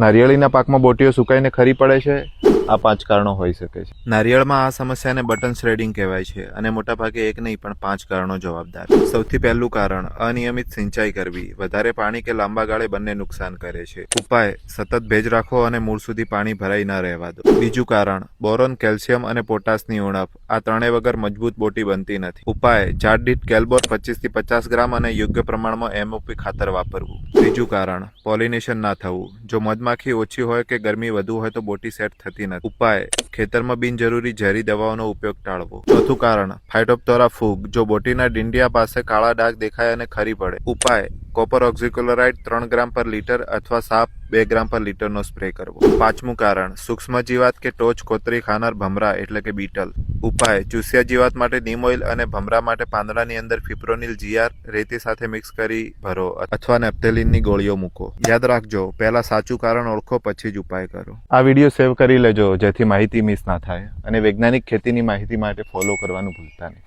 નારિયેળીના પાકમાં બોટીઓ સુકાઈને ખરી પડે છે. આ 5 કારણો હોઈ શકે છે. નારિયેળમાં આ સમસ્યાને બટન શ્રેડિંગ કહેવાય છે અને મોટાભાગે એક નહીં પણ 5 કારણો જવાબદાર છે. સૌથી પહેલું કારણ અનિયમિત સિંચાઈ કરવી. વધારે પાણી કે લાંબા ગાળે બંને નુકસાન કરે છે. ઉપાય સતત ભેજ રાખો અને મૂળ સુધી પાણી ભરાઈ ન રહેવા દો. બીજું કારણ બોરોન, કેલ્શિયમ અને પોટાશની ઉણપ. આ ત્રણેય વગર મજબૂત બોટી બનતી નથી. ઉપાય ઝાડ દીઠ કેલબોર 25 થી 50 ગ્રામ અને યોગ્ય પ્રમાણમાં એમઓપી ખાતર વાપરવું. ત્રીજું કારણ પોલિનેશન ના થવું. જો મધમાખી ઓછી હોય કે ગરમી વધુ હોય તો બોટી સેટ થતી નથી. ઉપાય ખેતરમાં બિનજરૂરી ઝેરી દવાઓનો ઉપયોગ ટાળવો. ચોથું કારણ ફાઇટોપ્તોરા ફૂગ. જો બોટીના ડીંડિયા પાસે કાળા ડાઘ દેખાય અને ખરી પડે. ઉપાય કોપર ઓક્ઝીક્લોરાઇડ 3 ગ્રામ પર લીટર અથવા સાપ 2 ગ્રામ પર લીટરનો સ્પ્રે કરવો. પાંચમું કારણ સૂક્ષ્મ જીવાત કે ટોચ કોતરી ખાનાર ભમરા એટલે કે બીટલ. ઉપાય ચૂસ્યા જીવાત માટે નીમ ઓઇલ અને ભમરા માટે પાંદડાની અંદર ફિપ્રોનિલ GR રેતી સાથે મિક્સ કરી ભરો અથવા નેપ્થેલિનની ગોળીઓ મૂકો. યાદ રાખજો, પહેલા સાચું કારણ ઓળખો પછી જ ઉપાય કરો. આ વિડીયો સેવ કરી લેજો જેથી માહિતી મિસ ના થાય અને વૈજ્ઞાનિક ખેતીની માહિતી માટે ફોલો કરવાનું ભૂલતા નહીં.